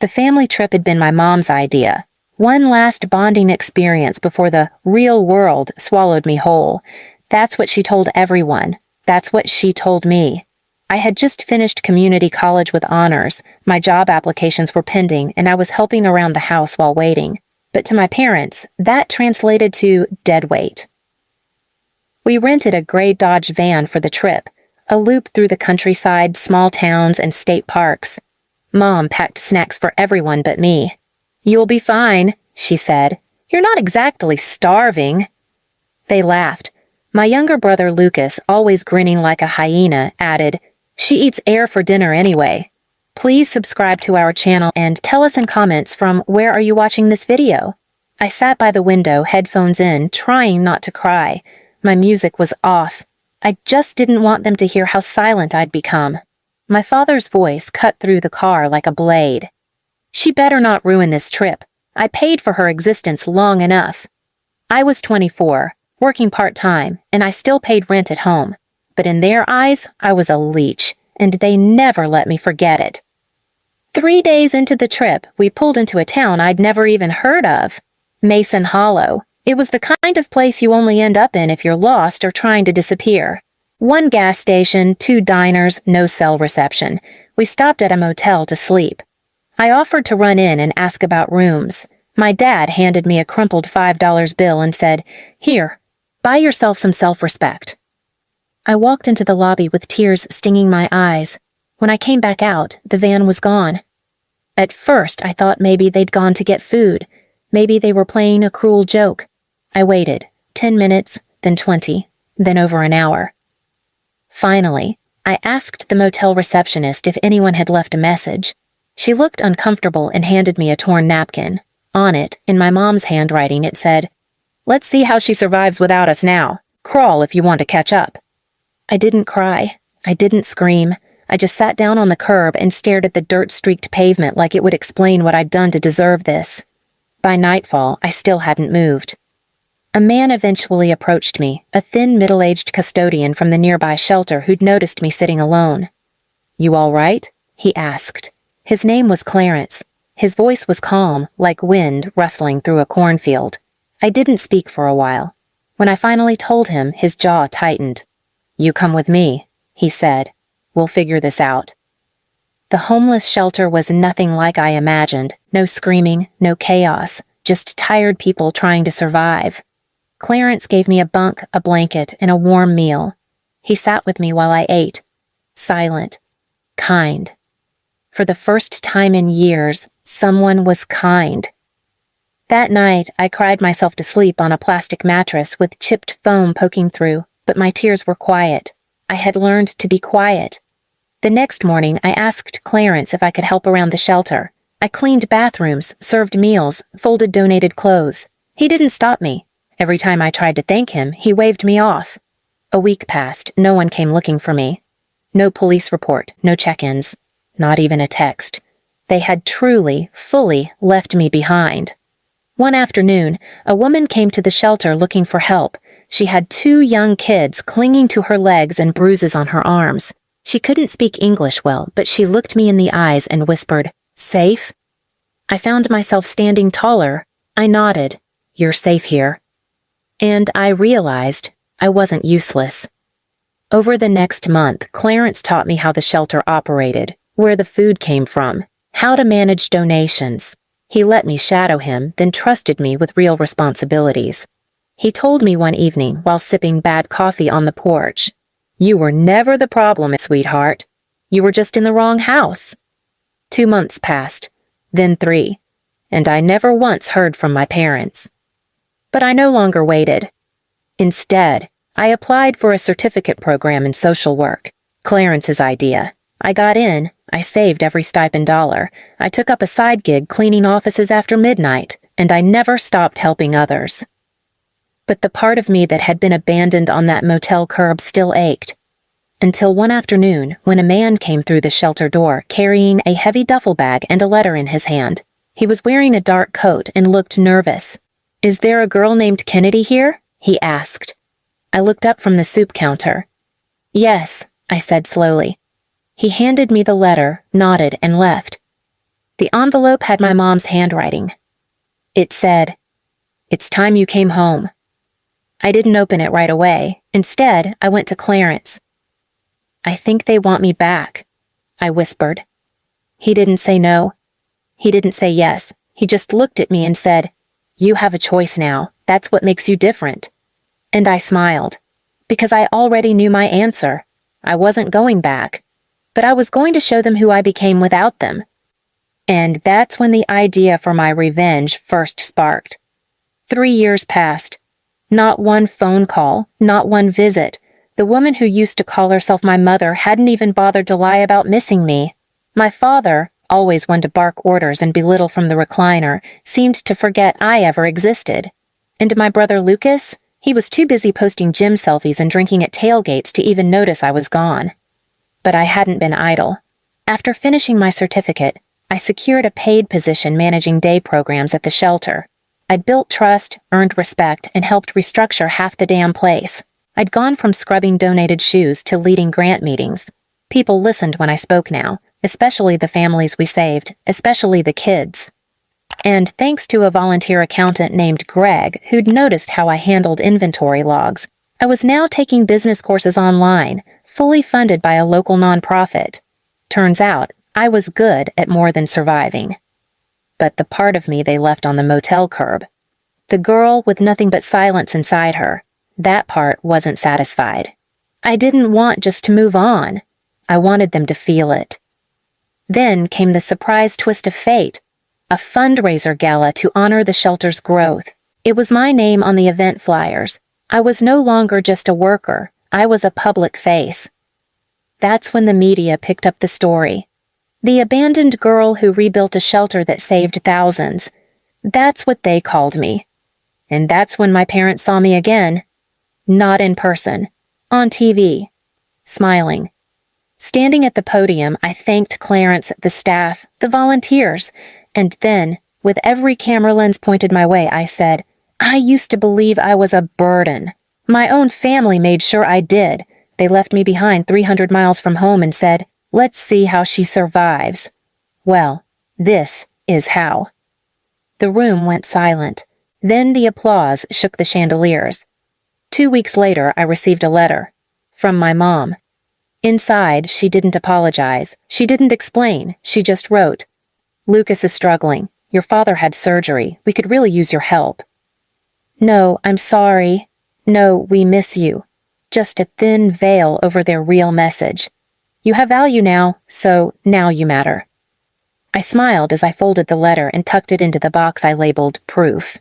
The family trip had been my mom's idea. One last bonding experience before the real world swallowed me whole. That's what she told everyone. That's what she told me. I had just finished community college with honors. My job applications were pending, and I was helping around the house while waiting. But to my parents, that translated to dead weight. We rented a gray Dodge van for the trip, a loop through the countryside, small towns, and state parks. Mom packed snacks for everyone but me. "You'll be fine," she said. "You're not exactly starving." They laughed. My younger brother Lucas, always grinning like a hyena, added, "She eats air for dinner anyway." Please subscribe to our channel and tell us in comments from where are you watching this video. I sat by the window, headphones in, trying not to cry. My music was off. I just didn't want them to hear how silent I'd become. My father's voice cut through the car like a blade. "She better not ruin this trip. I paid for her existence long enough." I was 24, working part-time, and I still paid rent at home. But in their eyes, I was a leech, and they never let me forget it. 3 days into the trip, we pulled into a town I'd never even heard of. Mason Hollow. It was the kind of place you only end up in if you're lost or trying to disappear. 1 gas station, 2 diners, no cell reception. We stopped at a motel to sleep. I offered to run in and ask about rooms. My dad handed me a crumpled $5 bill and said, "Here, buy yourself some self-respect." I walked into the lobby with tears stinging my eyes. When I came back out, the van was gone. At first, I thought maybe they'd gone to get food. Maybe they were playing a cruel joke. I waited, 10 minutes, then 20, then over an hour. Finally, I asked the motel receptionist if anyone had left a message. She looked uncomfortable and handed me a torn napkin. On it, in my mom's handwriting, it said, "Let's see how she survives without us now. Crawl if you want to catch up." I didn't cry. I didn't scream. I just sat down on the curb and stared at the dirt-streaked pavement like it would explain what I'd done to deserve this. By nightfall, I still hadn't moved. A man eventually approached me, a thin, middle-aged custodian from the nearby shelter who'd noticed me sitting alone. "You all right?" he asked. His name was Clarence. His voice was calm, like wind rustling through a cornfield. I didn't speak for a while. When I finally told him, his jaw tightened. "You come with me," he said. "We'll figure this out." The homeless shelter was nothing like I imagined. No screaming, no chaos, just tired people trying to survive. Clarence gave me a bunk, a blanket, and a warm meal. He sat with me while I ate. Silent. Kind. For the first time in years, someone was kind. That night, I cried myself to sleep on a plastic mattress with chipped foam poking through, but my tears were quiet. I had learned to be quiet. The next morning, I asked Clarence if I could help around the shelter. I cleaned bathrooms, served meals, folded donated clothes. He didn't stop me. Every time I tried to thank him, he waved me off. A week passed, no one came looking for me. No police report, no check-ins, not even a text. They had truly, fully left me behind. One afternoon, a woman came to the shelter looking for help. She had 2 young kids clinging to her legs and bruises on her arms. She couldn't speak English well, but she looked me in the eyes and whispered, "Safe?" I found myself standing taller. I nodded. "You're safe here." And I realized I wasn't useless. Over the next month, Clarence taught me how the shelter operated, where the food came from, how to manage donations. He let me shadow him, then trusted me with real responsibilities. He told me one evening while sipping bad coffee on the porch, "You were never the problem, sweetheart. You were just in the wrong house." 2 months passed, then 3, and I never once heard from my parents. But I no longer waited. Instead, I applied for a certificate program in social work, Clarence's idea. I got in, I saved every stipend dollar, I took up a side gig cleaning offices after midnight, and I never stopped helping others. But the part of me that had been abandoned on that motel curb still ached. Until one afternoon, when a man came through the shelter door carrying a heavy duffel bag and a letter in his hand. He was wearing a dark coat and looked nervous. "Is there a girl named Kennedy here?" he asked. I looked up from the soup counter. "Yes," I said slowly. He handed me the letter, nodded, and left. The envelope had my mom's handwriting. It said, "It's time you came home." I didn't open it right away. Instead, I went to Clarence. "I think they want me back," I whispered. He didn't say no. He didn't say yes. He just looked at me and said, "You have a choice now. That's what makes you different." And I smiled, because I already knew my answer. I wasn't going back, but I was going to show them who I became without them. And that's when the idea for my revenge first sparked. 3 years passed. Not one phone call, not one visit. The woman who used to call herself my mother hadn't even bothered to lie about missing me. My father, always one to bark orders and belittle from the recliner, seemed to forget I ever existed. And my brother Lucas? He was too busy posting gym selfies and drinking at tailgates to even notice I was gone. But I hadn't been idle. After finishing my certificate, I secured a paid position managing day programs at the shelter. I'd built trust, earned respect, and helped restructure half the damn place. I'd gone from scrubbing donated shoes to leading grant meetings. People listened when I spoke now, especially the families we saved, especially the kids. And thanks to a volunteer accountant named Greg, who'd noticed how I handled inventory logs, I was now taking business courses online, fully funded by a local nonprofit. Turns out, I was good at more than surviving. But the part of me they left on the motel curb, the girl with nothing but silence inside her, that part wasn't satisfied. I didn't want just to move on. I wanted them to feel it. Then came the surprise twist of fate, a fundraiser gala to honor the shelter's growth. It was my name on the event flyers. I was no longer just a worker. I was a public face. That's when the media picked up the story. The abandoned girl who rebuilt a shelter that saved thousands. That's what they called me. And that's when my parents saw me again. Not in person. On TV. Smiling. Standing at the podium, I thanked Clarence, the staff, the volunteers, and then, with every camera lens pointed my way, I said, "I used to believe I was a burden. My own family made sure I did. They left me behind 300 miles from home and said, 'Let's see how she survives.' Well, this is how." The room went silent. Then the applause shook the chandeliers. 2 weeks later, I received a letter. From my mom. Inside, she didn't apologize. She didn't explain. She just wrote, "Lucas is struggling. Your father had surgery. We could really use your help." "No, I'm sorry. No, we miss you." Just a thin veil over their real message. "You have value now, so now you matter." I smiled as I folded the letter and tucked it into the box I labeled proof.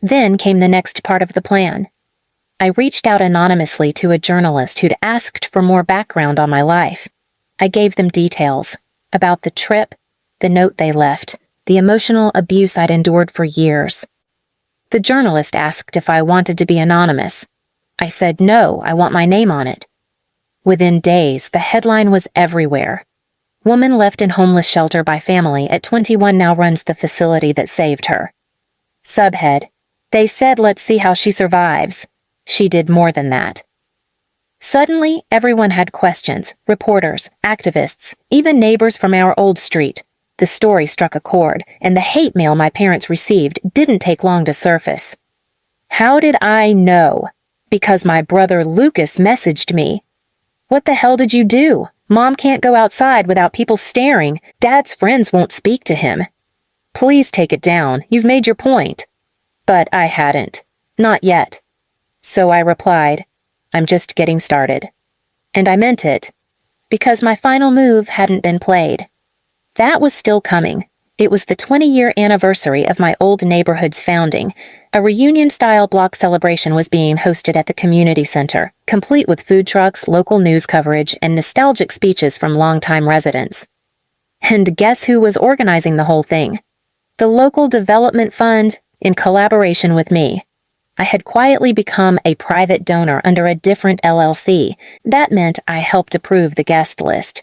Then came the next part of the plan. I reached out anonymously to a journalist who'd asked for more background on my life. I gave them details about the trip, the note they left, the emotional abuse I'd endured for years. The journalist asked if I wanted to be anonymous. I said no, I want my name on it. Within days, the headline was everywhere. Woman left in homeless shelter by family at 21 now runs the facility that saved her. Subhead, they said let's see how she survives. She did more than that. Suddenly, everyone had questions, reporters, activists, even neighbors from our old street. The story struck a chord, and the hate mail my parents received didn't take long to surface. How did I know? Because my brother Lucas messaged me. "What the hell did you do? Mom can't go outside without people staring. Dad's friends won't speak to him. Please take it down. You've made your point." But I hadn't. Not yet. So I replied, "I'm just getting started." And I meant it, because my final move hadn't been played. That was still coming. It was the 20-year anniversary of my old neighborhood's founding. A reunion-style block celebration was being hosted at the community center, complete with food trucks, local news coverage, and nostalgic speeches from longtime residents. And guess who was organizing the whole thing? The local development fund, in collaboration with me. I had quietly become a private donor under a different LLC. That meant I helped approve the guest list.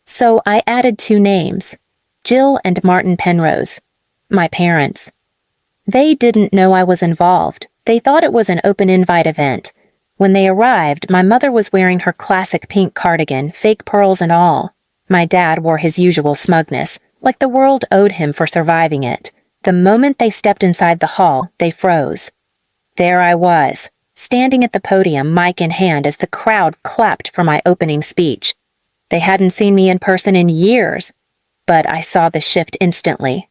So I added 2 names, Jill and Martin Penrose, my parents. They didn't know I was involved. They thought it was an open invite event. When they arrived, my mother was wearing her classic pink cardigan, fake pearls and all. My dad wore his usual smugness, like the world owed him for surviving it. The moment they stepped inside the hall, they froze. There I was, standing at the podium, mic in hand, as the crowd clapped for my opening speech. They hadn't seen me in person in years, but I saw the shift instantly.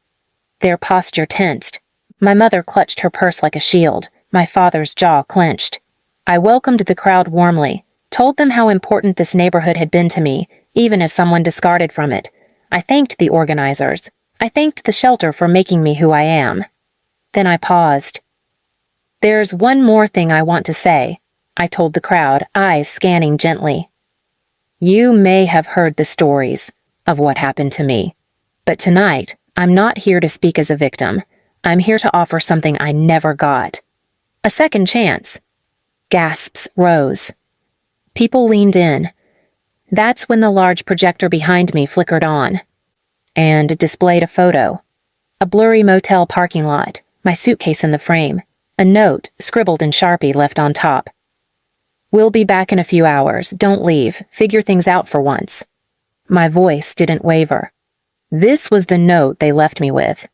Their posture tensed. My mother clutched her purse like a shield. My father's jaw clenched. I welcomed the crowd warmly, told them how important this neighborhood had been to me, even as someone discarded from it. I thanked the organizers. I thanked the shelter for making me who I am. Then I paused. "There's one more thing I want to say," I told the crowd, eyes scanning gently. "You may have heard the stories of what happened to me, but tonight I'm not here to speak as a victim. I'm here to offer something I never got. A second chance." Gasps rose. People leaned in. That's when the large projector behind me flickered on and displayed a photo. A blurry motel parking lot, my suitcase in the frame, a note scribbled in Sharpie left on top. "We'll be back in a few hours. Don't leave. Figure things out for once." My voice didn't waver. This was the note they left me with.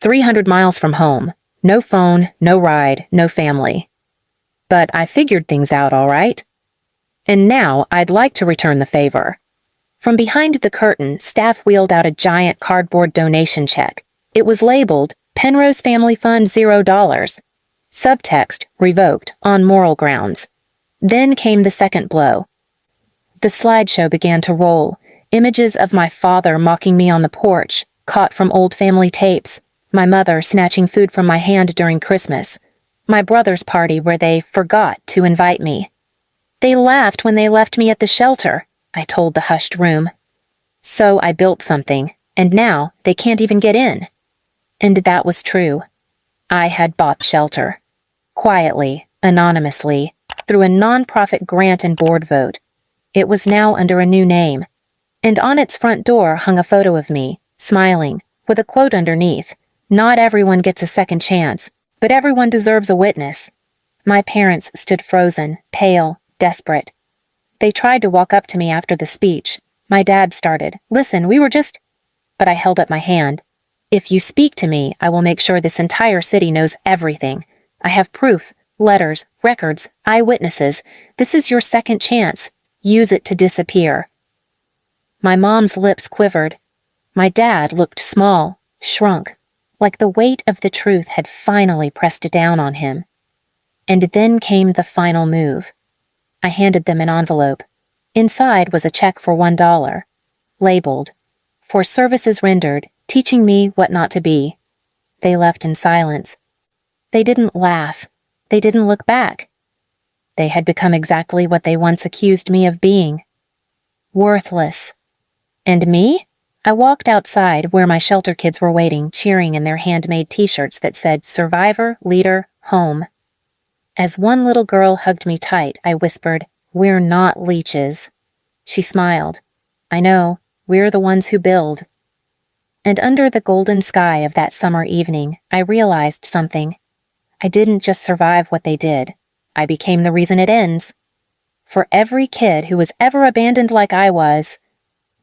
300 miles from home. No phone, no ride, no family. But I figured things out all right. And now I'd like to return the favor. From behind the curtain, staff wheeled out a giant cardboard donation check. It was labeled Penrose Family Fund $0. Subtext, revoked on moral grounds. Then came the second blow. The slideshow began to roll. Images of my father mocking me on the porch, caught from old family tapes. My mother snatching food from my hand during Christmas. My brother's party where they forgot to invite me. "They laughed when they left me at the shelter," I told the hushed room. So I built something, and now they can't even get in. And that was true. I had bought shelter. Quietly, anonymously, through a nonprofit grant and board vote. It was now under a new name. And on its front door hung a photo of me, smiling, with a quote underneath. "Not everyone gets a second chance, but everyone deserves a witness." My parents stood frozen, pale, desperate. They tried to walk up to me after the speech. My dad started, "Listen, we were just—" But I held up my hand. "If you speak to me, I will make sure this entire city knows everything. I have proof, letters, records, eyewitnesses. This is your second chance. Use it to disappear." My mom's lips quivered. My dad looked small, shrunk, like the weight of the truth had finally pressed down on him. And then came the final move. I handed them an envelope. Inside was a check for $1, labeled, "For services rendered, teaching me what not to be." They left in silence. They didn't laugh. They didn't look back. They had become exactly what they once accused me of being. Worthless. And me? I walked outside where my shelter kids were waiting, cheering in their handmade t-shirts that said "Survivor, Leader, Home." As one little girl hugged me tight, I whispered, "We're not leeches." She smiled. "I know, we're the ones who build." And under the golden sky of that summer evening, I realized something. I didn't just survive what they did. I became the reason it ends. For every kid who was ever abandoned like I was,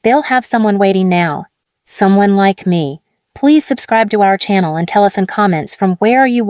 they'll have someone waiting now. Someone like me. Please subscribe to our channel and tell us in comments from where you